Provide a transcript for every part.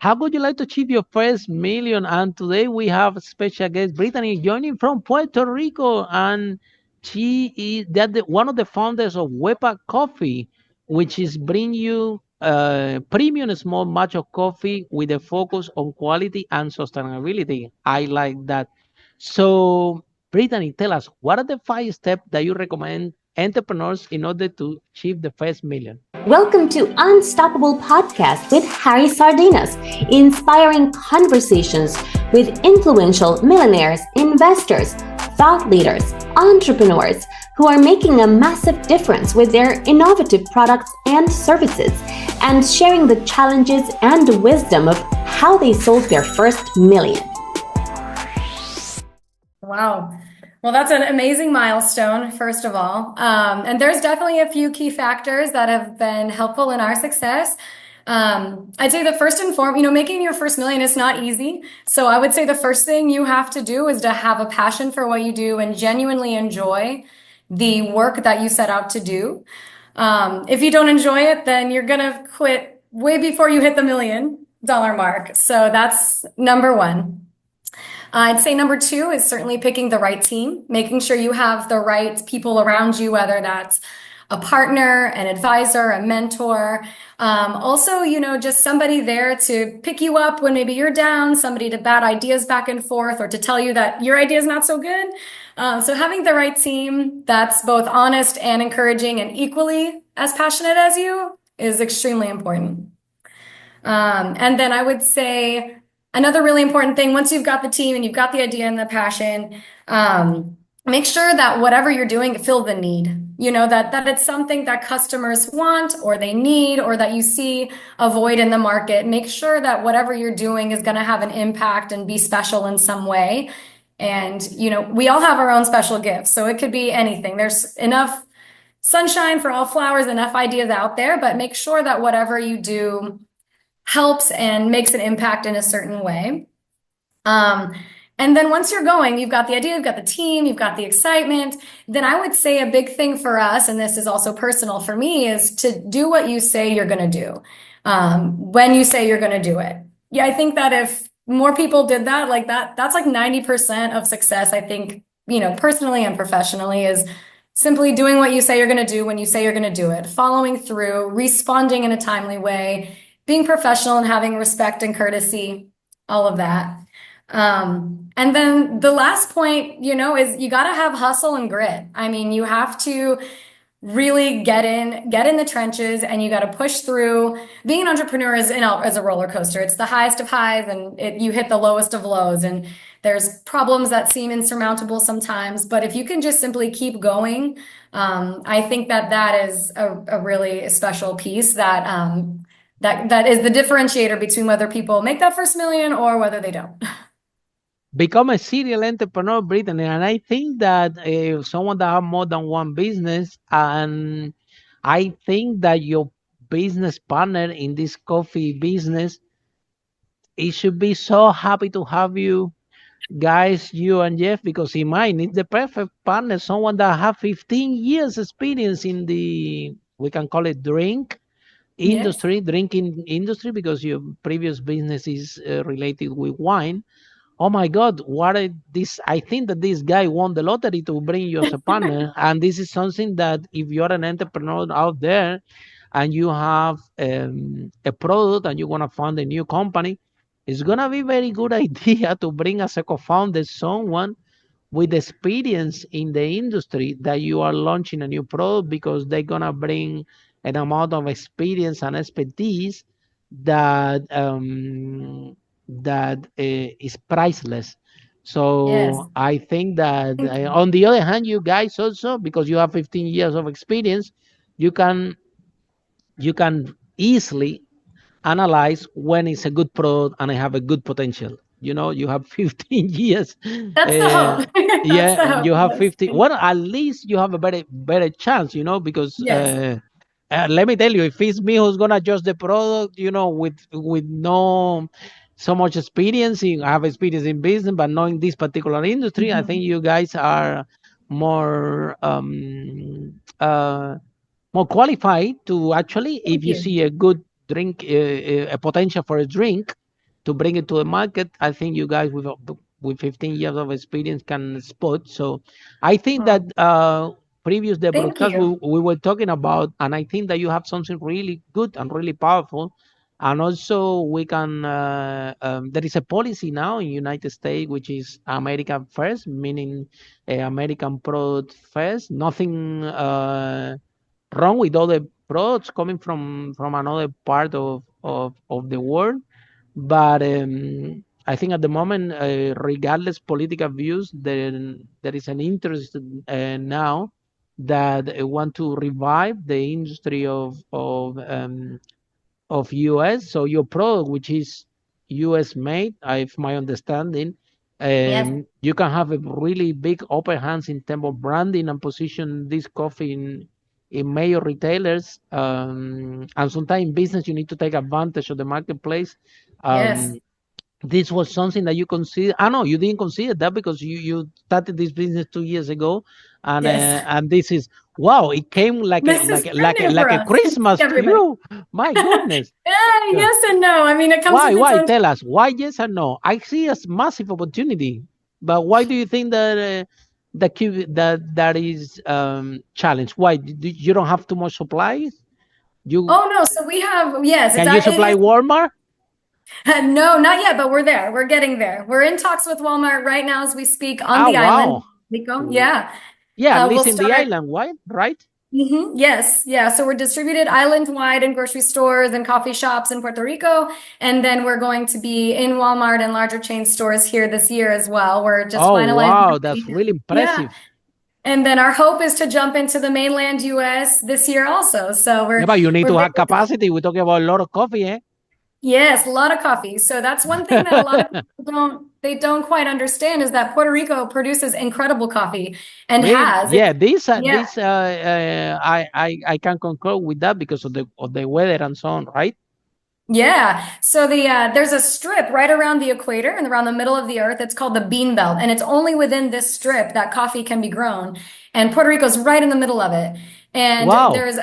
How would you like to achieve your first million? And today we have a special guest, Brittany, joining from Puerto Rico, and she is one of the founders of Wepa Coffee, which is bring you premium small batch of coffee with a focus on quality and sustainability. I like that. So, Brittany, tell us what are the 5 steps that you recommend entrepreneurs in order to achieve the first million? Welcome to Unstoppable Podcast with Harry Sardinas, inspiring conversations with influential millionaires, investors, thought leaders, entrepreneurs who are making a massive difference with their innovative products and services, and sharing the challenges and wisdom of how they sold their first million. Wow. Well, that's an amazing milestone, first of all. And there's definitely a few key factors that have been helpful in our success. I'd say the first and foremost, making your first million is not easy. So I would say the first thing you have to do is to have a passion for what you do and genuinely enjoy the work that you set out to do. If you don't enjoy it, then you're going to quit way before you hit the $1 million mark. So that's number one. I'd say number two is certainly picking the right team, making sure you have the right people around you, whether that's a partner, an advisor, a mentor. Also, just somebody there to pick you up when maybe you're down, somebody to bat ideas back and forth or to tell you that your idea is not so good. So having the right team that's both honest and encouraging and equally as passionate as you is extremely important. And then I would say another really important thing, once you've got the team and you've got the idea and the passion, make sure that whatever you're doing, fill the need. That it's something that customers want or they need or that you see a void in the market. Make sure that whatever you're doing is going to have an impact and be special in some way. And, we all have our own special gifts. So it could be anything. There's enough sunshine for all flowers, enough ideas out there, but make sure that whatever you do helps and makes an impact in a certain way. And then once you're going, you've got the idea, you've got the team, you've got the excitement, then I would say a big thing for us, and this is also personal for me, is to do what you say you're going to do when you say you're going to do it. Yeah, I think that if more people did that, like that's like 90% of success, I think, personally and professionally, is simply doing what you say you're going to do when you say you're going to do it, following through, responding in a timely way, being professional and having respect and courtesy, all of that. And then the last point, is you got to have hustle and grit. I mean, you have to really get in the trenches, and you got to push through. Being an entrepreneur is a roller coaster. It's the highest of highs and you hit the lowest of lows, and there's problems that seem insurmountable sometimes, but if you can just simply keep going, I think that is a really special piece that is the differentiator between whether people make that first million or whether they don't. Become a serial entrepreneur, Brittany. And I think that someone that have more than one business, and I think that your business partner in this coffee business, it should be so happy to have you guys, you and Jeff, because he might need the perfect partner, someone that have 15 years experience in the, we can call it drinking industry, because your previous business is related with wine. Oh my God, this? I think that this guy won the lottery to bring you as a partner. And this is something that if you're an entrepreneur out there and you have a product and you want to found a new company, it's going to be very good idea to bring as a co-founder someone with experience in the industry that you are launching a new product, because they're going to bring an amount of experience and expertise that is priceless. So Yes. I think that on the other hand, you guys also, because you have 15 years of experience, you can easily analyze when it's a good product and I have a good potential. You have 15 years. That's the hope. That's the hope. You have Yes. 50. Well, at least you have a better chance, because Yes. let me tell you, if it's me who's gonna judge the product, with no so much experience, I have experience in business, but not in this particular industry. I think you guys are more more qualified to actually, if Thank you you. see a good drink, a potential for a drink, to bring it to the market. I think you guys with 15 years of experience can spot. So I think that Oh, previous the thank broadcast you. we were talking about, and I think that you have something really good and really powerful. And also we can there is a policy now in United States which is American first, meaning American product first. Nothing wrong with other products coming from another part of the world, but I think at the moment, regardless political views, there is an interest now that want to revive the industry of US. So your product, which is US made, if my understanding, Yes, you can have a really big open hands in terms of branding and position this coffee in major retailers. And sometimes in business, you need to take advantage of the marketplace. yes. Um, this was something that you consider. I know you didn't consider that because you started this business 2 years ago, Yes. and this is wow. It came like a This is like a, brand like a, new for like a us. Christmas to Everybody. you. My goodness. Yeah, So yes and no. I mean, it comes why with its why own. tell us why yes and no? I see a massive opportunity, but why do you think that that is challenge? Why you don't have too much supplies? You Oh no, so we have, yes, can you it supply is. Walmart? No, not yet, but we're there. We're getting there. We're in talks with Walmart right now as we speak on Ah the wow. island, Rico. Yeah. Yeah, at We'll least in the start. island, why? Right? Yes, yeah. So we're distributed island-wide in grocery stores and coffee shops in Puerto Rico, and then we're going to be in Walmart and larger chain stores here this year as well. We're just Oh finalizing. wow, that's really Yeah. impressive. And then our hope is to jump into the mainland US this year also. So Yeah, but you need we're to have very, capacity. We're talking about a lot of coffee, eh? yes, a lot of coffee. So that's one thing that a lot of people don't quite understand is that Puerto Rico produces incredible coffee and Really? has. Yeah, this Yeah. I can concur with that because of the weather and so on, right? Yeah. So there's a strip right around the equator and around the middle of the earth. It's called the bean belt, and it's only within this strip that coffee can be grown. And Puerto Rico's right in the middle of it. And Wow. there's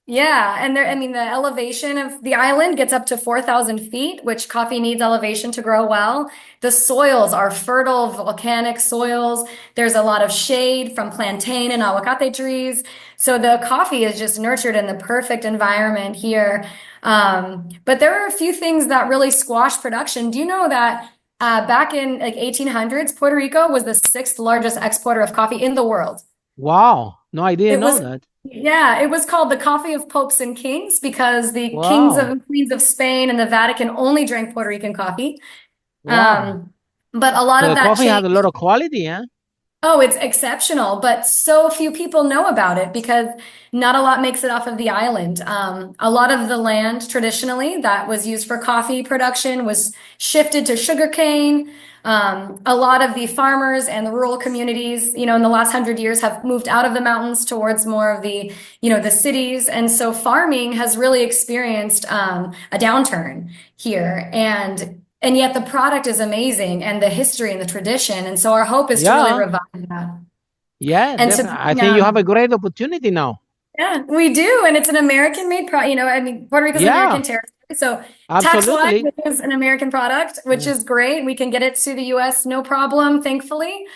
Yeah, and I mean, the elevation of the island gets up to 4,000 feet, which coffee needs elevation to grow well. The soils are fertile, volcanic soils. There's a lot of shade from plantain and aguacate trees. So the coffee is just nurtured in the perfect environment here. But there are a few things that really squash production. Do you know that back in like 1800s, Puerto Rico was the sixth largest exporter of coffee in the world? Wow. No, I didn't It know was, that. yeah, it was called the coffee of popes and kings because the kings Wow. and queens of Spain and the Vatican only drank Puerto Rican coffee. Wow. Um, but a lot So of the that coffee has changed. a lot of quality, eh? Oh, it's exceptional, but so few people know about it because not a lot makes it off of the island. A lot of the land traditionally that was used for coffee production was shifted to sugarcane. A lot of the farmers and the rural communities, in the last 100 years have moved out of the mountains towards more of the cities. And so farming has really experienced a downturn here. And yet the product is amazing and the history and the tradition. And so our hope is to really Yeah. revive that. Yeah, And to definitely. I bring, think you have a great opportunity now. yeah, we do. And it's an American made product. I mean, Puerto Rico is an Yeah, American territory. So tax-wise, absolutely. it is an American product, which Yeah. is great. We can get it to the US no problem, thankfully.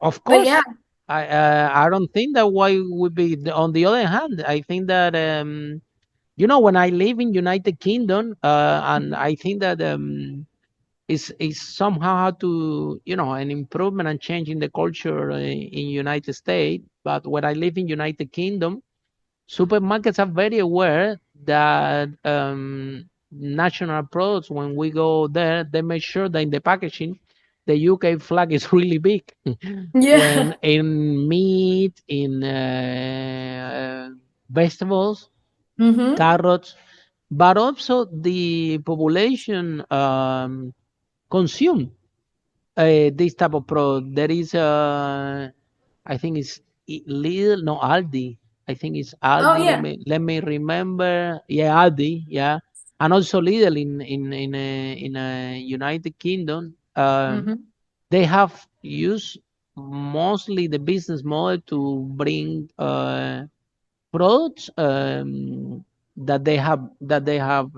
Of But yeah, course, I don't think that why would be on the other hand. I think that when I live in United Kingdom, and I think that is somehow how to an improvement and change in the culture in United States. But when I live in United Kingdom, supermarkets are very aware that national products, when we go there, they make sure that in the packaging, the UK flag is really big. When yeah. in meat, in vegetables, carrots, but also the population consume this type of product. There is I think it's Lidl, no Aldi. I think it's Oh Aldi. Let yeah. me remember. Yeah, Aldi. Yeah, and also Lidl in United Kingdom. hmm They have used mostly the business model to bring products that they have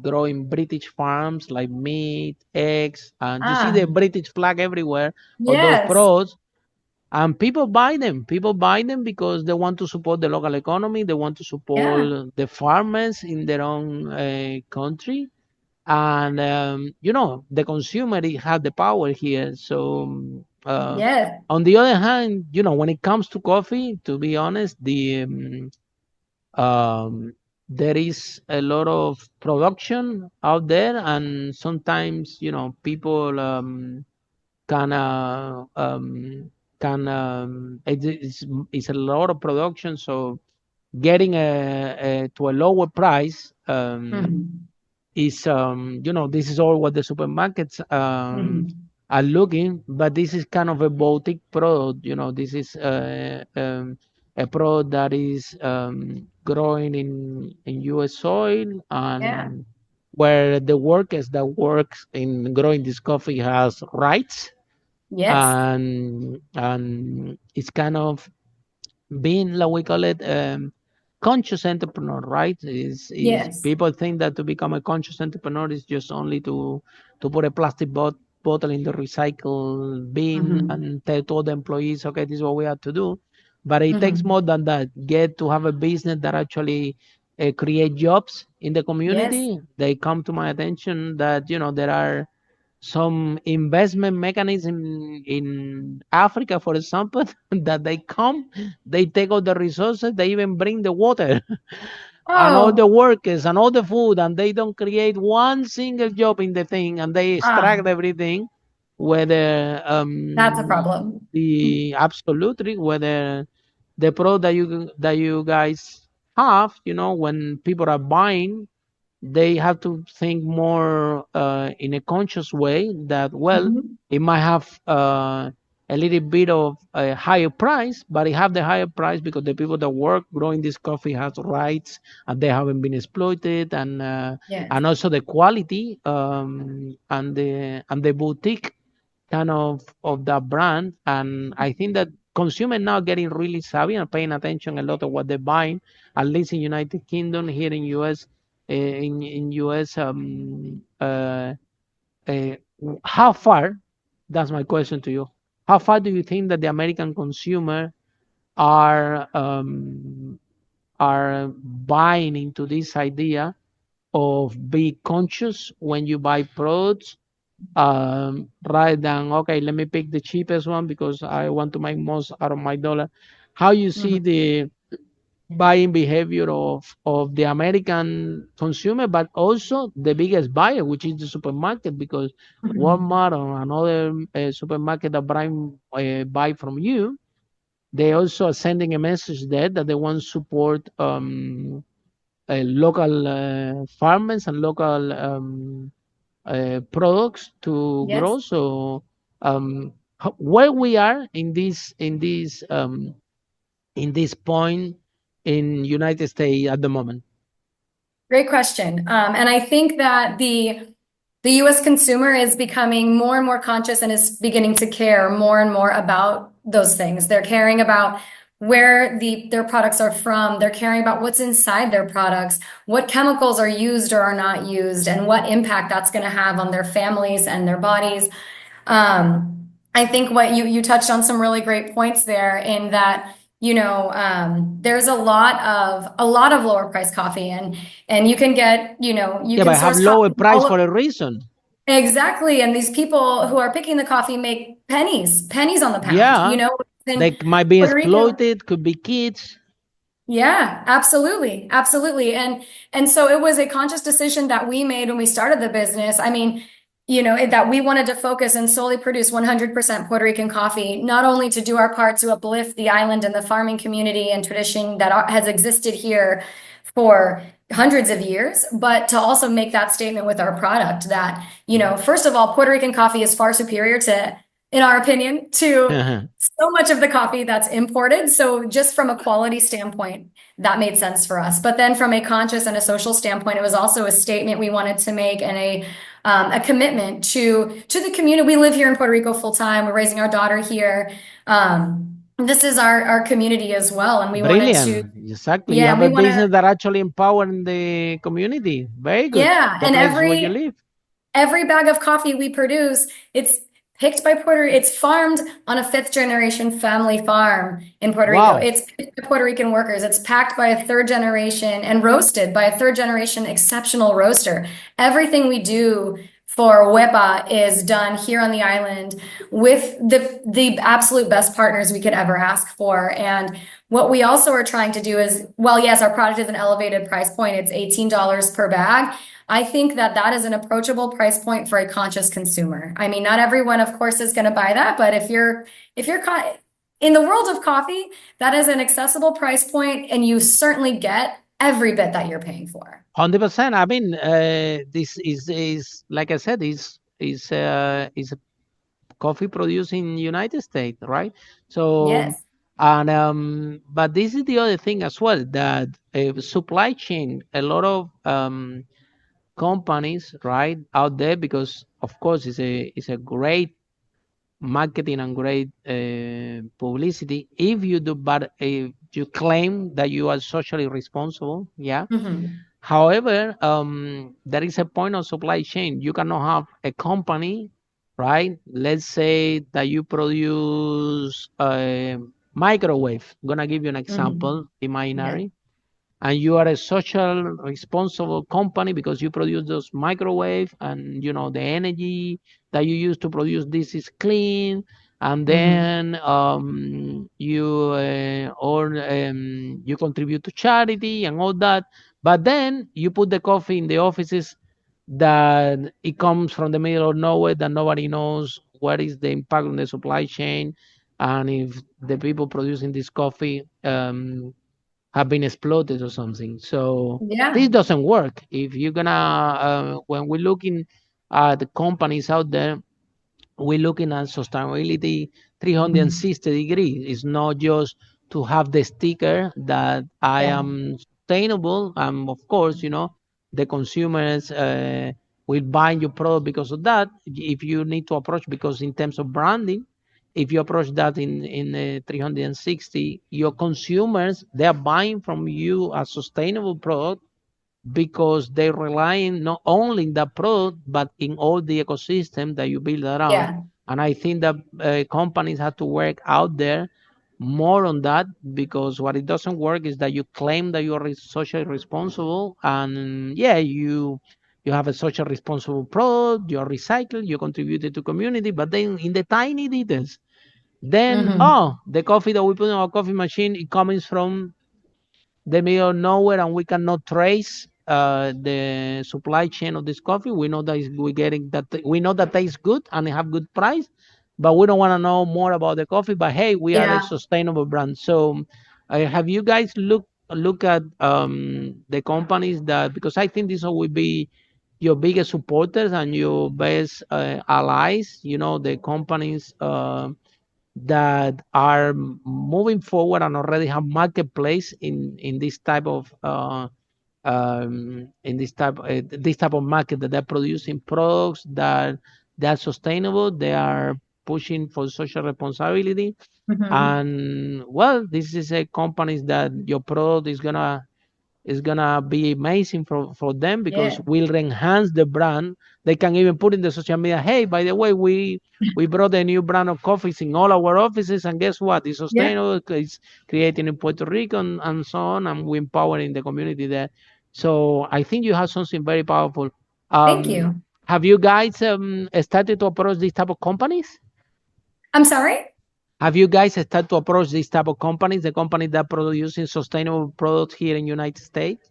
growing British farms like meat, eggs, and you see the British flag everywhere of those Yes. products. And people buy them. People buy them because they want to support the local economy. They want to Yeah. support the farmers in their own country. And the consumer have the power here. So Yes. on the other hand, when it comes to coffee, to be honest, there is a lot of production out there, and sometimes people can it's a lot of production, so getting to a lower price Mhm. is this is all what the supermarkets Mhm. are looking, but this is kind of a boutique product. This is a product that is growing in U.S. soil, Yeah. and where the workers that works in growing this coffee has rights, Yes. and it's kind of being, like we call it, conscious entrepreneur, right? Is Yes. people think that to become a conscious entrepreneur is just only to put a plastic bottle in the recycle bin Mhm. and tell to all the employees, okay, this is what we have to do. But it takes Mhm. more than that. Get to have a business that actually create jobs in the Yes. community. They come to my attention that there are some investment mechanism in Africa, for example, that they take all the resources, they even bring the water and all the Oh, workers and all the food, and they don't create one single job in the thing, and they extract ah, everything, whether that's a problem. the absolutely whether the product that you guys have, when people are buying, they have to think more in a conscious way that, well, Mhm. it might have a little bit of a higher price, but it have the higher price because the people that work growing this coffee has rights and they haven't been exploited, Yes. and also the quality, and the boutique kind of that brand. And I think that consumers now getting really savvy and paying attention a lot of what they're buying, at least in United Kingdom. Here in US, in US, uh, how far, that's my question to you, how far do you think that the American consumer are buying into this idea of be conscious when you buy products, rather than, okay, let me pick the cheapest one because I want to make most out of my dollar? How you see Mhm. the buying behavior of the American consumer, but also the biggest buyer, which is the supermarket, because Mhm. Walmart or another supermarket that buy from you, they also are sending a message there that they want to support local farmers and local products to Yes. grow. So where we are in this point in United States at the moment? Great question. And I think that the US consumer is becoming more and more conscious and is beginning to care more and more about those things. They're caring about where their products are from. They're caring about what's inside their products, what chemicals are used or are not used, and what impact that's going to have on their families and their bodies. I think what you touched on some really great points there in that, there's a lot of lower price coffee, and you can get, you Yeah, can but have source lower coffee from price all for of, a reason. exactly. And these people who are picking the coffee make pennies on the pound, Yeah, in they might be Puerto Rico. exploited, could be kids. Yeah, absolutely. Absolutely. And so it was a conscious decision that we made when we started the business. I mean, that we wanted to focus and solely produce 100% Puerto Rican coffee, not only to do our part to uplift the island and the farming community and tradition that has existed here for hundreds of years, but to also make that statement with our product that, first of all, Puerto Rican coffee is far superior to, in our opinion, to so much of the coffee that's imported. So just from a quality standpoint, that made sense for us. But then from a conscious and a social standpoint, it was also a statement we wanted to make and a commitment to the community. We live here in Puerto Rico full time. We're raising our daughter here. this is our community as well, and we wanted to, Brilliant. Exactly. You yeah, have and we a want to, business that actually empowering the community. Very good. yeah, The and place where you every live. every bag of coffee we produce, it's picked by it's farmed on a fifth generation family farm in Puerto Rico. Wow. It's picked by Puerto Rican workers. It's packed by a third generation and roasted by a third generation exceptional roaster. Everything we do for Wepa is done here on the island with the absolute best partners we could ever ask for. And what we also are trying to do is, well, yes, our product is an elevated price point. It's $18 per bag. I think that that is an approachable price point for a conscious consumer. I mean, not everyone, of course, is going to buy that, but if you're in the world of coffee, that is an accessible price point, and you certainly get every bit that you're paying for. 100%. I mean, this is like I said, is a coffee produced in United States, right? So, Yes. and but this is the other thing as well, that supply chain, a lot of companies, right, out there, because of course it's a great marketing and great publicity if you do, but if you claim that you are socially responsible, yeah. Mm-hmm. However, there is a point of supply chain. You cannot have a company, right? Let's say that you produce a microwave. I'm gonna give you an example, Mm-hmm. Yeah. imaginary, and you are a social responsible company because you produce those microwave, and you know the energy that you use to produce this is clean, and Mm-hmm. then you contribute to charity and all that, but then you put the coffee in the offices that it comes from the middle of nowhere, that nobody knows what is the impact on the supply chain, and if the people producing this coffee have been exploited or something. So this Yeah. doesn't work. If you're gonna, when we're looking at the companies out there, we're looking at sustainability 360 degrees. It's not just to have the sticker that I Yeah. am sustainable. Of course, you know, the consumers will buy your product because of that. If you need to approach, because in terms of branding, if you approach that in 360, your consumers, they are buying from you a sustainable product because they're relying not only in that product but in all the ecosystem that you build around. Yeah. And I think that companies have to work out there more on that, because what it doesn't work is that you claim that you are socially responsible, and yeah, you have a social responsible product, you are recycled, you contributed to community, but then in the tiny details, then Mm-hmm. the coffee that we put in our coffee machine, it comes from the middle of nowhere, and we cannot trace the supply chain of this coffee. We know that we're getting that. We know that tastes good and they have good price, but we don't want to know more about the coffee. But hey, we are a Yeah. sustainable brand. So, have you guys look at the companies that, because I think this will be your biggest supporters and your best allies. You know, the companies. That are moving forward and already have marketplace in this type of this type of market, that they're producing products that they are sustainable, they are pushing for social responsibility, Mm-hmm. and well, this is a companies that your product is gonna be amazing for them, because Yeah. will enhance the brand. They can even put in the social media, hey, by the way, we brought a new brand of coffees in all our offices, and guess what? It's Yeah. sustainable, it's created in Puerto Rico, and so on, and we empowering the community there. So I think you have something very powerful. Thank Um, you. have you guys started to approach these type of companies? I'm sorry? Have you guys started to approach these type of companies, the companies that producing sustainable products here in United States?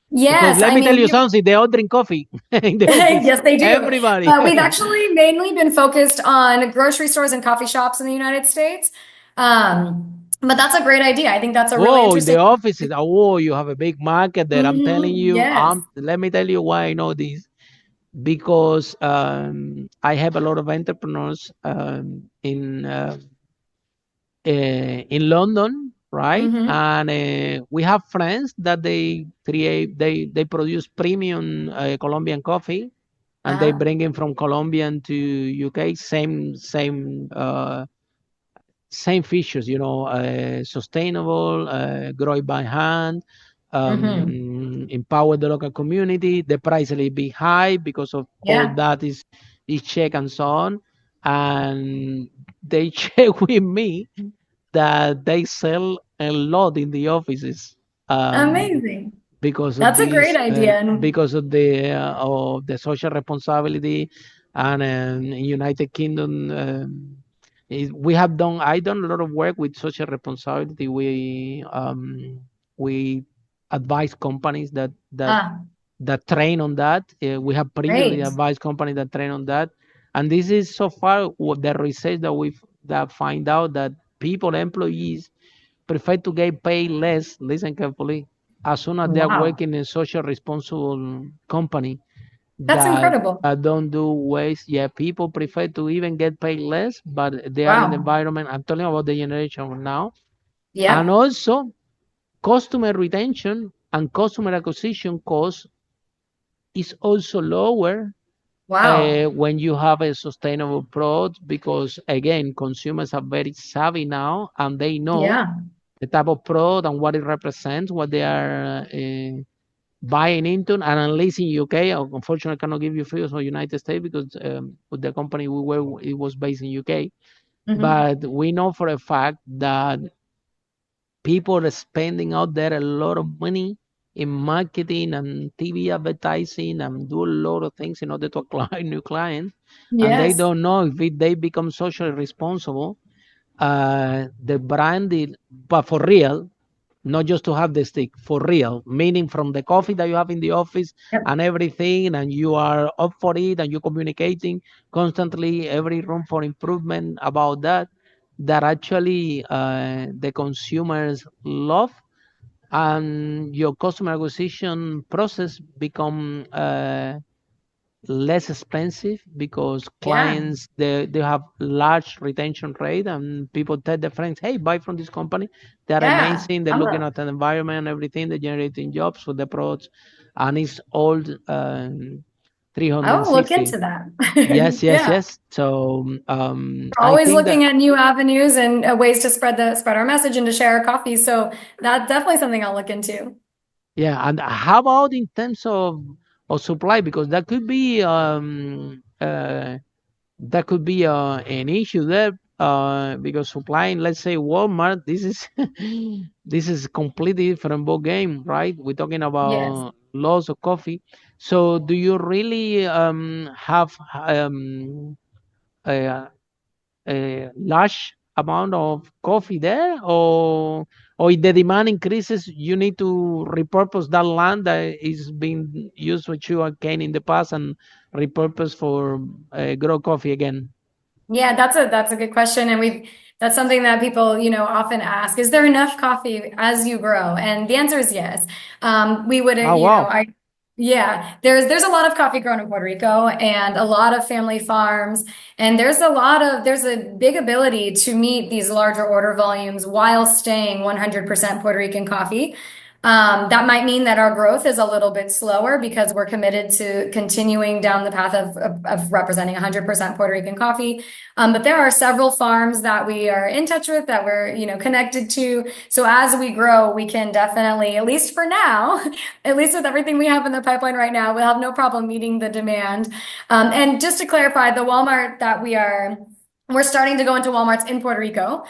Because Yes. let I me tell mean, you something, they all drink coffee in the office. yes, they do. Everybody. We've actually mainly been focused on grocery stores and coffee shops in the United States. But that's a great idea. I think that's a really Whoa, in the interesting. offices. Oh, you have a big market there. I'm telling you, Yes. let me tell you why I know this. Because I have a lot of entrepreneurs in London, right? Hmm. And we have friends that they produce premium Colombian coffee, and they Uh-huh. bring it from Colombia to UK. Same same features, sustainable, grow it by hand, empower the local community. The price a little bit high because of all Yeah. that is check and so on. And they check with me that they sell a lot in the offices. Amazing. Because of That's a great this, idea. And because of the social responsibility, and in United Kingdom, we have done. I done a lot of work with social responsibility. We advise companies ah, that train on that. We have previously great. advised companies that train on that, and this is so far what the research that find out that employees prefer to get paid less, listen carefully, as soon as they are Wow. working in a social responsible company That's that incredible. don't do waste. Yeah, people prefer to even get paid less, but they are in the Wow. environment. I'm talking about the generation of now. And Yep. also, customer retention and customer acquisition cost is also lower Wow. when you have a sustainable product, because again, consumers are very savvy now and they know Yeah. the type of product and what it represents, what they are buying into. And at least in UK, unfortunately, I cannot give you figures for United States because with the company we were, it was based in UK. Hmm. But we know for a fact that people are spending out there a lot of money in marketing and TV advertising and do a lot of things in order to acquire new clients. And they Yes. don't know if they become socially responsible, the branded, but for real, not just to have the stick, for real, meaning from the coffee that you have in the office Yep. and everything, and you are up for it and you're communicating constantly, every room for improvement about that, that actually the consumers love, and your customer acquisition process become less expensive because Yeah. clients they have large retention rate, and people tell their friends, hey, buy from this company, they're Yeah. amazing, they're I'm looking a, at the environment and everything, they're generating jobs for the products, and it's all I will look 360. into that. Yes, yes, Yeah. yes. So We're I always think that, looking at new avenues and ways to spread our message and to share our coffee. So that's definitely something I'll look into. yeah. And how about in terms of supply, because that could be an issue there, because supplying, let's say Walmart, this is this is completely different ball game, right? We're talking Yes. about lots of coffee. So do you really have a, a large amount of coffee there, or if the demand increases, you need to repurpose that land that is being used for sugar cane in the past and repurpose for grow coffee again? Yeah, that's a good question. And that's something that people, often ask, is there enough coffee as you grow? And the answer is yes. We would, Oh, wow. yeah, there's a lot of coffee grown in Puerto Rico and a lot of family farms. And there's a big ability to meet these larger order volumes while staying 100% Puerto Rican coffee. That might mean that our growth is a little bit slower because we're committed to continuing down the path of representing 100% Puerto Rican coffee. But there are several farms that we are in touch with, that we're, connected to. So as we grow, we can definitely, at least for now, at least with everything we have in the pipeline right now, we'll have no problem meeting the demand. And just to clarify, the Walmart that we're starting to go into Walmarts in Puerto Rico.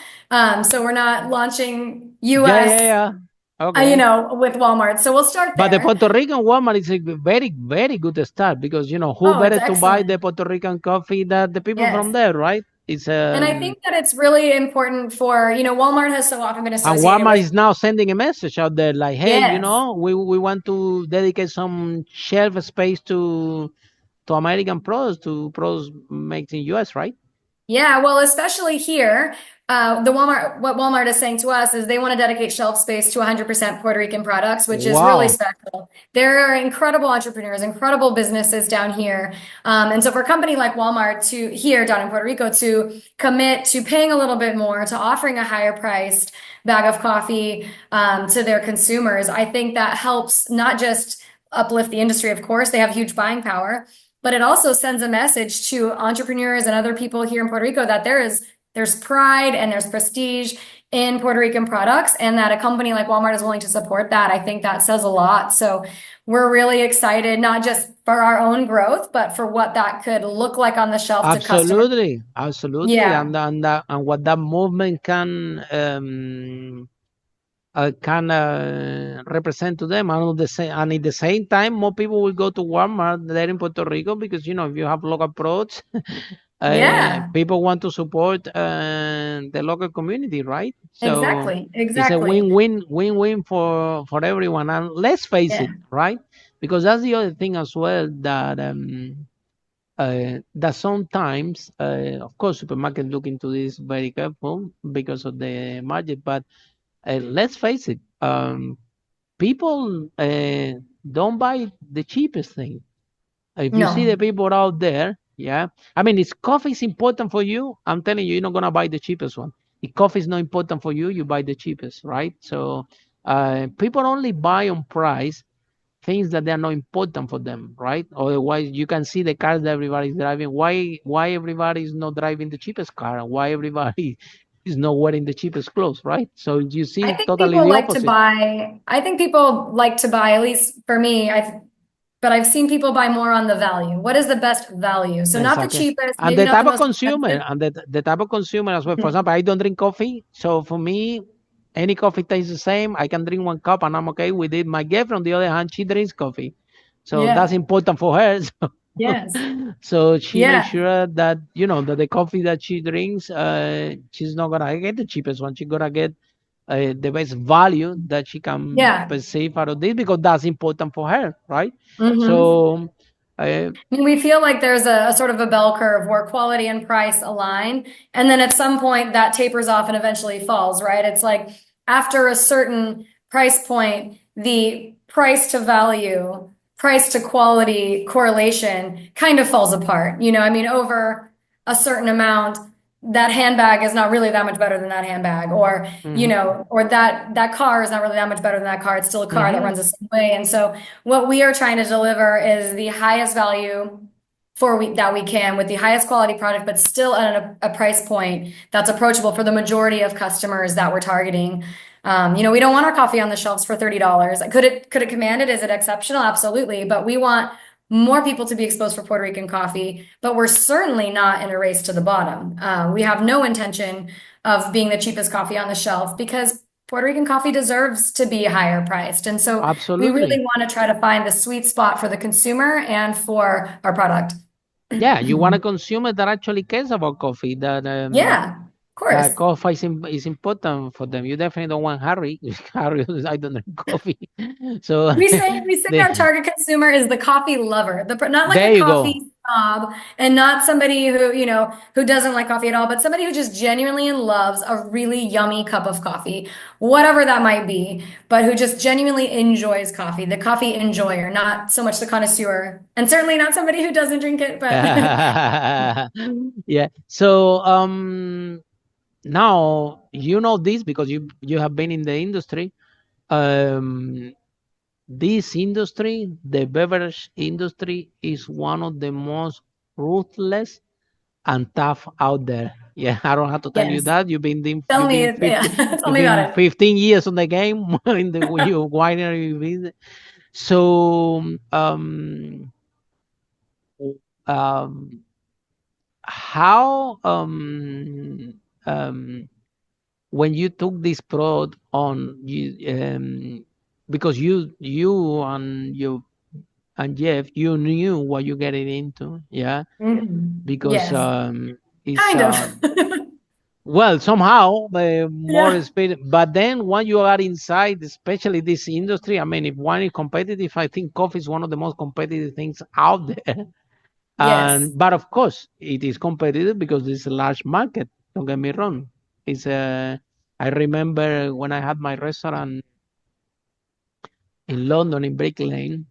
So we're not launching Yeah, yeah, US, yeah. Okay. with Walmart. So we'll start But the there. Puerto Rican Walmart is a very, very good start, because who Oh, it's better to buy excellent. the Puerto Rican coffee than the people from Yes. there, right? It's And I think that it's really important for, Walmart has so often been and associated Walmart with, is now sending a message out there like, hey, yes. we want to dedicate some shelf space to American products, to products made in US, right? Yeah, well, especially here, what Walmart is saying to us is they want to dedicate shelf space to 100% Puerto Rican products, which is really Wow. special. There are incredible entrepreneurs, incredible businesses down here. And so for a company like Walmart down in Puerto Rico to commit to paying a little bit more, to offering a higher priced bag of coffee, to their consumers, I think that helps not just uplift the industry, of course, they have huge buying power, but it also sends a message to entrepreneurs and other people here in Puerto Rico that there's there's pride and there's prestige in Puerto Rican products, and that a company like Walmart is willing to support that. I think that says a lot. So we're really excited, not just for our own growth, but for what that could look like on the shelf to customers. Absolutely, Yeah. and what that movement can represent to them, and at the same time, more people will go to Walmart there in Puerto Rico because if you have local products, Yeah. people want to support the local community, right? So Exactly. it's a Exactly. win-win for everyone. And let's face Yeah. it, right? Because that's the other thing as well, that sometimes, of course, supermarkets look into this very careful because of the margin, but let's face it, people don't buy the cheapest thing. If you see the No. people out there, yeah, I mean, if coffee is important for you, I'm telling you, you're not gonna buy the cheapest one. If coffee is not important for you, you buy the cheapest, right? So people only buy on price things that they are not important for them, right? Otherwise, you can see the cars that everybody's driving. Why everybody is not driving the cheapest car? Why everybody is not wearing the cheapest clothes, right? So you I see think totally people the like to opposite. buy, I think people like to buy, at least for me, but I've seen people buy more on the value. What is the best value? So not the Exactly. cheapest, And maybe the not the type of most consumer, expensive. and the type of consumer as well. For Mhm. example, I don't drink coffee, so for me, any coffee tastes the same. I can drink one cup and I'm okay with it. My girlfriend, on the other hand, she drinks coffee, so that's Yeah. important for her. Yes. So she makes Yeah. sure that that the coffee that she drinks, she's not gonna get the cheapest one. She's gonna get the best value that she can Yeah. perceive out of this because that's important for her, right? Hmm. So. Uh, I mean, we feel like there's a sort of a bell curve where quality and price align. And then at some point that tapers off and eventually falls, right? It's like after a certain price point, the price to value, price to quality correlation kind of falls apart. I mean, over a certain amount, that handbag is not really that much better than that handbag, or mhm. or that car is not really that much better than that car. It's still a car that Mhm. runs the same way. And so what we are trying to deliver is the highest value that we can with the highest quality product, but still at a price point that's approachable for the majority of customers that we're targeting. We don't want our coffee on the shelves for $30. Could it command it? Is it exceptional? Absolutely. But we want more people to be exposed for Puerto Rican coffee, but we're certainly not in a race to the bottom. We have no intention of being the cheapest coffee on the shelf because Puerto Rican coffee deserves to be higher priced. And so we really Absolutely. want to try to find the sweet spot for the consumer and for our product. Yeah, you want a consumer that actually cares about coffee, Yeah, of course. that coffee is important for them. You definitely don't want Harry. Harry, I don't drink coffee. So We say our target consumer is the coffee lover, not like there a you go. coffee snob, and not somebody who doesn't like coffee at all, but somebody who just genuinely loves a really yummy cup of coffee, whatever that might be, but who just genuinely enjoys coffee, the coffee enjoyer, not so much the connoisseur, and certainly not somebody who doesn't drink it, but Yeah. So now you know this because you have been in the industry. Um, this industry, the beverage industry, is one of the most ruthless and tough out there. Yeah, I don't have to tell you yes. that. Tell You've me, been yeah, 50, tell you've me been about it. 15 years on the game in the your winery business. So um how when you took this product on you because you and Jeff, you knew what you getting into, yeah, Mhm. because Yes, it's kind of. well, somehow more Yeah. speed. But then when you are inside, especially this industry, I mean, if wine is competitive, I think coffee is one of the most competitive things out there. Yes. And but of course, it is competitive because it's a large market. Don't get me wrong. It's I remember when I had my restaurant in London in Brick Lane.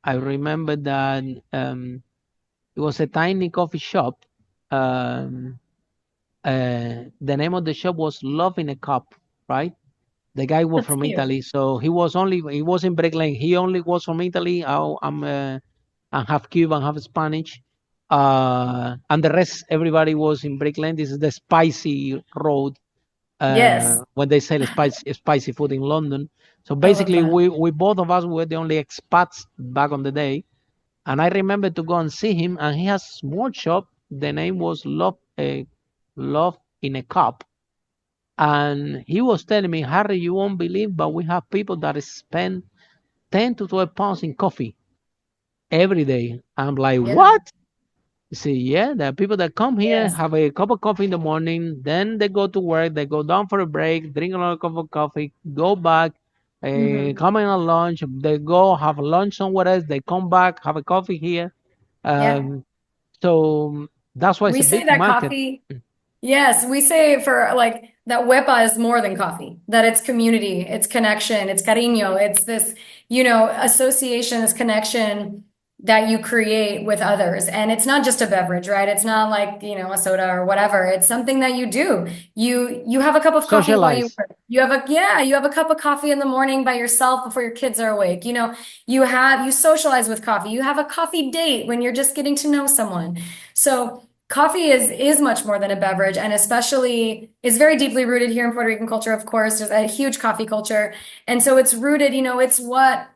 I remember that it was a tiny coffee shop. Um, the name of the shop was Love in a Cup, right? The guy was That's from cute. Italy, so he was in Brick Lane. He only was from Italy. I'm half Cuban, half Spanish. and the rest, everybody was in Brickland. This is the spicy road Yes, when they sell spicy food in London. So I love basically, that. we both of us were the only expats back on the day. And I remember to go and see him, and he has a small shop. The name was Love in a Cup. And he was telling me, Harry, you won't believe, but we have people that spend 10 to 12 pounds in coffee every day. I'm like, Yeah. what? You see, yeah, there are people that come here, Yes. have a cup of coffee in the morning, then they go to work, they go down for a break, drink another cup of coffee, go back, Hmm. come in on lunch, they go have lunch somewhere else, they come back, have a coffee here. Yeah. Um, so that's why it's We a say big that market. coffee. Yes, we say for like that Wepa is more than coffee, that it's community, it's connection, it's cariño, it's this, association, this connection that you create with others. And it's not just a beverage, right? It's not like, a soda or whatever. It's something that you do. You have a cup of coffee while you Socialize. work. You have a cup of coffee in the morning by yourself before your kids are awake. You socialize with coffee. You have a coffee date when you're just getting to know someone. So coffee is much more than a beverage, and especially is very deeply rooted here in Puerto Rican culture, of course. There's a huge coffee culture. And so it's rooted, it's what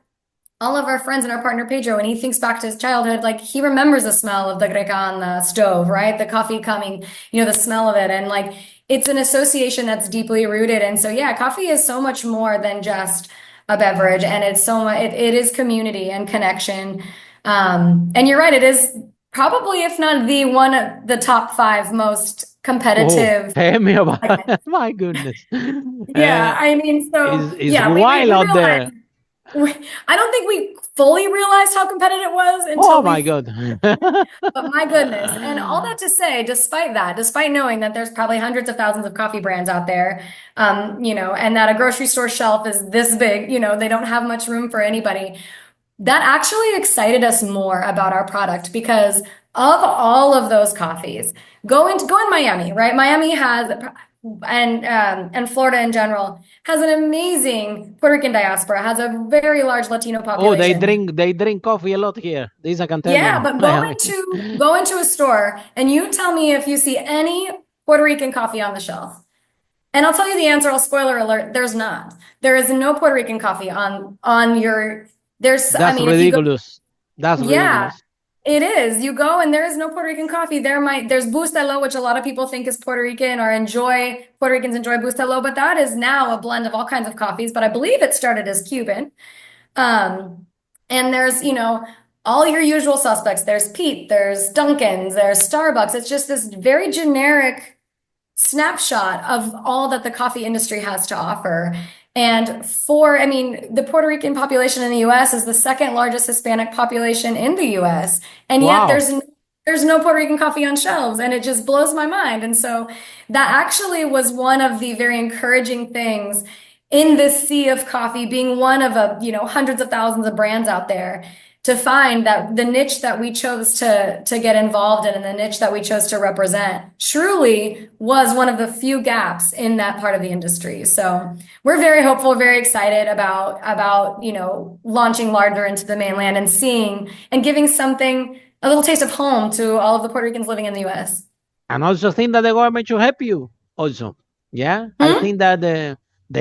all of our friends and our partner Pedro, when he thinks back to his childhood, like he remembers the smell of the greca on the stove, right? The coffee coming, the smell of it. And like it's an association that's deeply rooted. And so, yeah, coffee is so much more than just a beverage. And it's so much, it is community and connection. And you're right, it is probably, if not the one of the top five most Oh, competitive. tell me Like, about my goodness. yeah, I mean, so It's yeah, we wild out realize there. I don't think we fully realized how competitive it was Oh until my we, God. but my goodness. And all that to say, despite that, despite knowing that there's probably hundreds of thousands of coffee brands out there, and that a grocery store shelf is this big, they don't have much room for anybody. That actually excited us more about our product because of all of those coffees. Go in Miami, right? Miami has and Florida in general has an amazing Puerto Rican diaspora, has a very large Latino Oh, population. they drink coffee a lot here. This I can tell Yeah, you. but go into a store and you tell me if you see any Puerto Rican coffee on the shelf. And I'll tell you the answer. I'll spoiler alert. There's not. There is no Puerto Rican coffee on your. I That's mean, if you go, ridiculous. That's yeah, ridiculous. it is. You go and there is no Puerto Rican coffee. There's Bustelo, which a lot of people think is Puerto Rican or Puerto Ricans enjoy Bustelo, but that is now a blend of all kinds of coffees. But I believe it started as Cuban. Um, and there's, all your usual suspects. There's Pete, there's Dunkin's, there's Starbucks. It's just this very generic snapshot of all that the coffee industry has to offer. And I mean, the Puerto Rican population in the US is the second largest Hispanic population in the US. And yet Wow. there's no Puerto Rican coffee on shelves, and it just blows my mind. And so that actually was one of the very encouraging things in this sea of coffee, being one of hundreds of thousands of brands out there, to find that the niche that we chose to get involved in and the niche that we chose to represent truly was one of the few gaps in that part of the industry. So we're very hopeful, very excited about launching larger into the mainland and seeing and giving something, a little taste of home, to all of the Puerto Ricans living in the US. And also think that the government should help you also. Yeah, I Hmm? think that the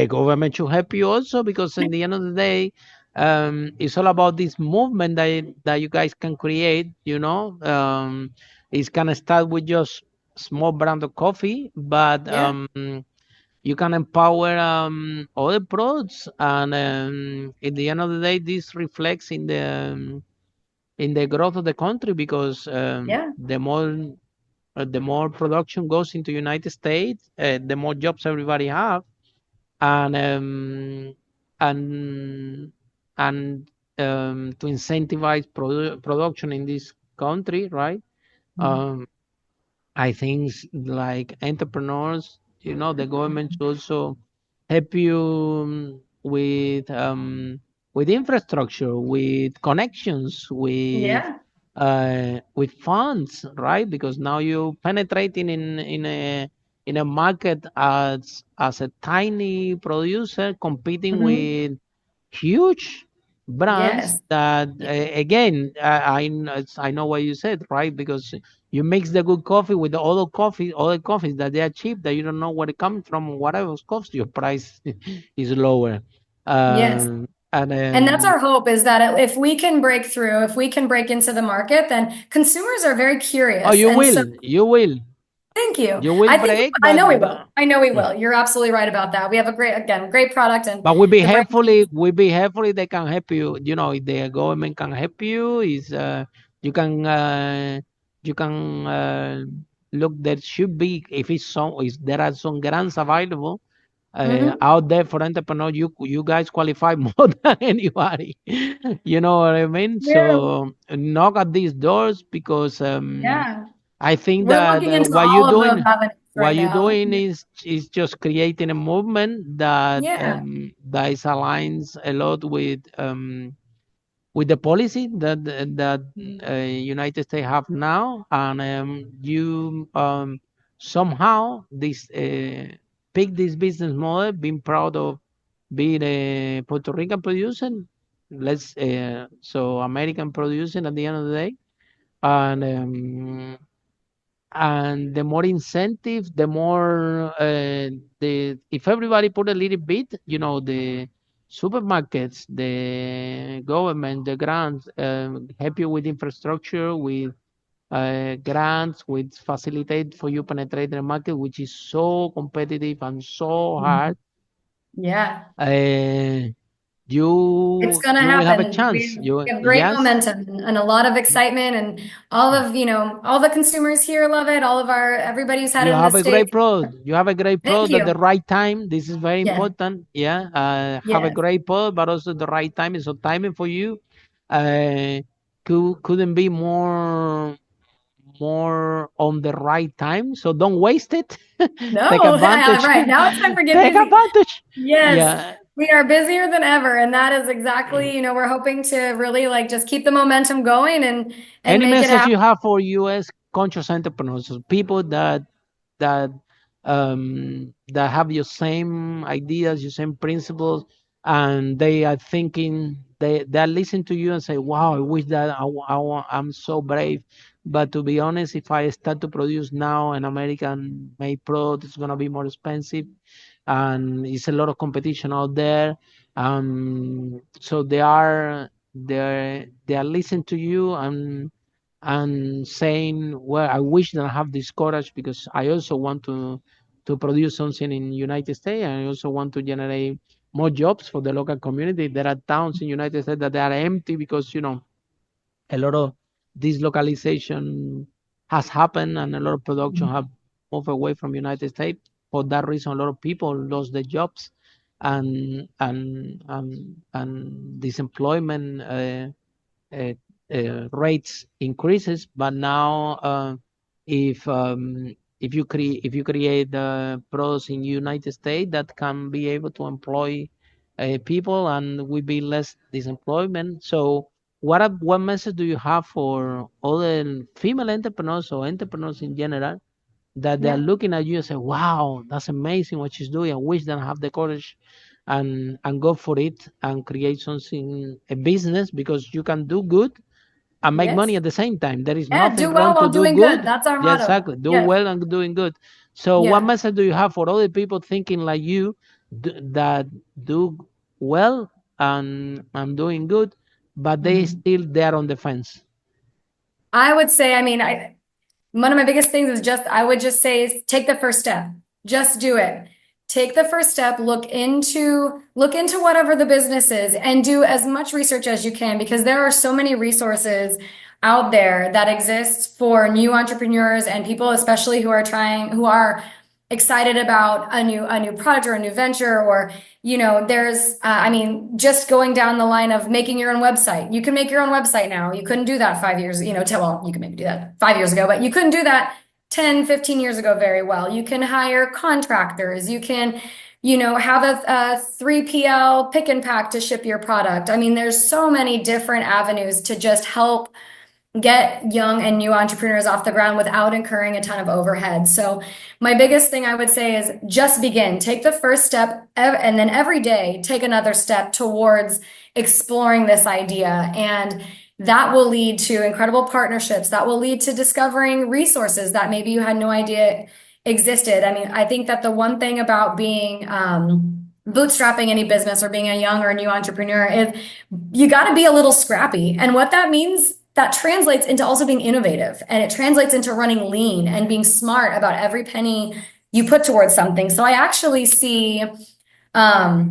government should help you also because in the end of the day, it's all about this movement that you guys can create. It's gonna start with just small brand of coffee, but Yeah. you can empower other products, and in the end of the day, this reflects in the growth of the country because Yeah. the more production goes into United States, the more jobs everybody have, and and and to incentivize production in this country, right? Um, I think like entrepreneurs, the government should also help you with infrastructure, with connections, Yeah. with funds, right? Because now you penetrating in a market as a tiny producer competing Hmm. with huge brands Yes. that again I know what you said, right? Because you mix the good coffee with the other coffees that they are cheap, that you don't know where it comes from, whatever cost your price is lower. Yes. And And that's our hope, is that if we can break through, if we can break into the market, then consumers are very oh, curious. And so thank you. you will I think break, I but know we will. I know we will. You're absolutely right about that. We have a great product, and but we be the brand. helpfully, they can help you. You know, if the government can help you, is you can you can look. There should be, if it's some, if there are some grants available Mhm. out there for entrepreneurs. You guys qualify more than anybody. You know what I mean? We're, So knock at these doors, because yeah, I think we're that looking into what you're all of those doing, avenues right now. is just creating a movement that Yeah. that is aligns a lot with the policy that United States have now, and you somehow this pick this business model, being proud of being a Puerto Rican producer, let's so American producing at the end of the day, and the more incentive, the more the if everybody put a little bit, the supermarkets, the government, the grants help you with infrastructure, with grants, with facilitate for you penetrate the market, which is so competitive and so hard. Yeah. Uh, It's you going to you will have a happen. chance. We You have great yes. momentum and a lot of excitement, and all of, all the consumers here love it. Everybody who's had You it in the have a great States. product. You have a great Thank product at the you. right time. This is very Yeah. important. Yeah. Have a Yes. great product, but also the right timing. So timing for you couldn't be more on the right time. So don't waste it. Take No, advantage. right. Now it's time for get Take busy. advantage. Yes. Yeah. We are busier than ever. And that is exactly, we're hoping to really like just keep the momentum going and Any make it message happen. you have for U.S. conscious entrepreneurs, so people that that have your same ideas, your same principles, and they are thinking, they listen to you and say, "Wow, I wish that I'm so brave." But to be honest, if I start to produce now an American made product, it's gonna be more expensive, and it's a lot of competition out there. So they are listening to you and saying, well, I wish that I have this courage, because I also want to produce something in United States, and I also want to generate more jobs for the local community. There are towns in United States that they are empty because a lot of deslocalization has happened, and a lot of production have moved away from United States. For that reason, a lot of people lost their jobs, and disemployment uh, rates increases. But now, if you create products in United States that can be able to employ people, and will be less disemployment. So what message do you have for other female entrepreneurs or entrepreneurs in general, that they're Yeah. looking at you and say, "Wow, that's amazing what she's doing. I wish that I have the courage and go for it and create something, a business, because you can do good and make money Yes. at the same time. There is Yeah. nothing Do well wrong to while do doing good. good." That's our Yeah, motto. exactly. Do Yes. well and doing good. So, what Yeah. message do you have for other people thinking like you, that do well and doing good, but they Mhm. still there on the fence? I would say, one of my biggest things is I would just say, is take the first step. Just do it. Take the first step, look into whatever the business is, and do as much research as you can, because there are so many resources out there that exist for new entrepreneurs and people, especially who are excited about a new product or a new venture, or there's just going down the line of making your own website. You can make your own website now. You couldn't do that 5 years, well, you can maybe do that 5 years ago, but you couldn't do that 10, 15 years ago very well. You can hire contractors. You can, have a 3PL pick and pack to ship your product. There's so many different avenues to just help get young and new entrepreneurs off the ground without incurring a ton of overhead. So my biggest thing I would say is just begin. Take the first step, and then every day take another step towards exploring this idea. And that will lead to incredible partnerships. That will lead to discovering resources that maybe you had no idea existed. I mean, I think that the one thing about being bootstrapping any business or being a young or new entrepreneur is you got to be a little scrappy. And what that means, that translates into also being innovative, and it translates into running lean and being smart about every penny you put towards something. So I actually see, I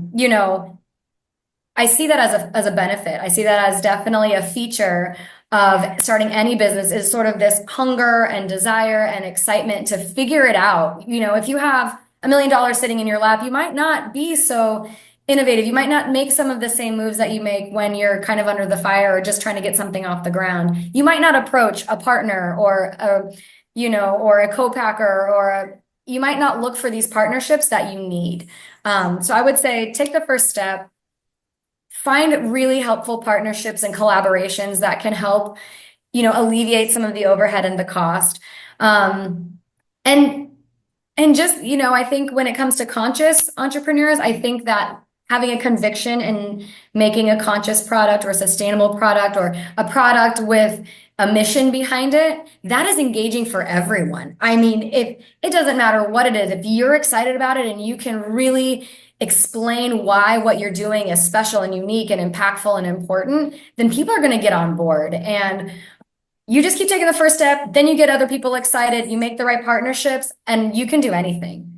see that as a benefit. I see that as definitely a feature of starting any business, is sort of this hunger and desire and excitement to figure it out. If you have $1 million sitting in your lap, you might not be so innovative. You might not make some of the same moves that you make when you're kind of under the fire or just trying to get something off the ground. You might not approach a partner or a co-packer, or you might not look for these partnerships that you need. So I would say take the first step, find really helpful partnerships and collaborations that can help, alleviate some of the overhead and the cost. And just, I think when it comes to conscious entrepreneurs, I think that having a conviction in making a conscious product or a sustainable product or a product with a mission behind it, that is engaging for everyone. I mean, it doesn't matter what it is. If you're excited about it and you can really explain why what you're doing is special and unique and impactful and important, then people are going to get on board. And you just keep taking the first step, then you get other people excited, you make the right partnerships, and you can do anything.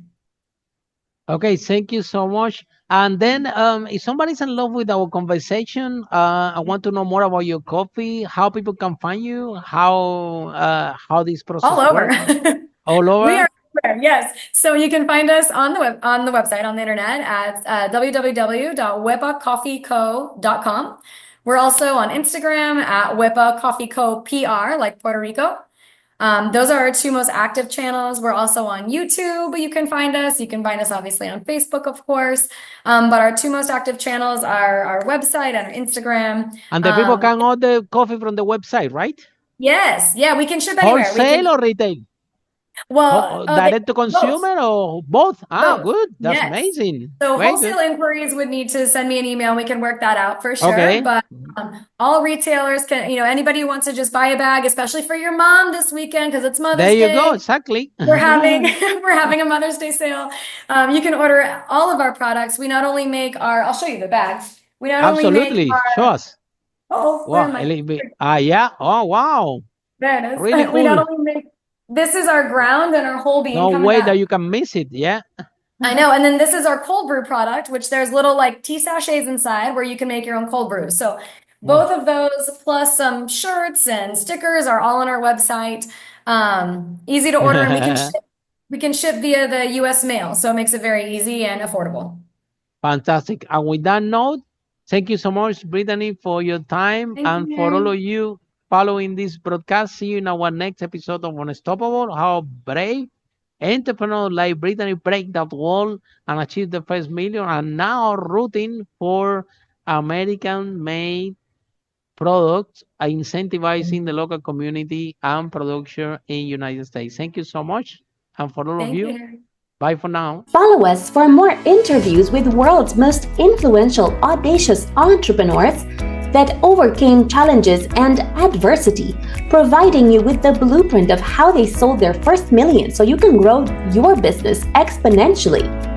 Okay, thank you so much. And then if somebody's in love with our conversation, I want to know more about your coffee, how people can find you, how this process all over. works. All over? We are everywhere, yes. So you can find us on the website, on the internet at www.wepacoffeeco.com. We're also on Instagram at Wepa Coffee Co. PR, like Puerto Rico. Those are our two most active channels. We're also on YouTube. You can find us. You can find us obviously on Facebook, of course. But our two most active channels are our website and our Instagram. And the people can order coffee from the website, right? Yes. Yeah, we can ship anywhere. Wholesale or retail? Well, direct to consumer or both? Both. Good. That's Yes. amazing. So Very wholesale good. inquiries would need to send me an email. We can work that out for sure. Okay. But all retailers can, anybody who wants to just buy a bag, especially for your mom this weekend, because it's Mother's Day. There you go. Exactly. We're having a Mother's Day sale. You can order all of our products. We not only make I'll show you the bags. We not Absolutely. only make Show us. Oh, wow. Yeah. Oh, wow. There it is. Really cool. We not only make, this is our ground and our whole bean. No way that you can miss it. Yeah. I know. And then this is our cold brew product, which there's little like tea sachets inside where you can make your own cold brew. So both of those plus some shirts and stickers are all on our website. Easy to order, and we can ship via the US mail. So it makes it very easy and affordable. Fantastic. And with that note, thank you so much, Brittany, for your time. Thank you. For all of you following this broadcast, see you in our next episode of Unstoppable. How brave entrepreneurs like Brittany break that wall and achieve the first million, and now rooting for American-made products, incentivizing the local community and production in United States. Thank you so much. And for all of you, bye for now. Follow us for more interviews with world's most influential, audacious entrepreneurs that overcame challenges and adversity, providing you with the blueprint of how they sold their first million so you can grow your business exponentially.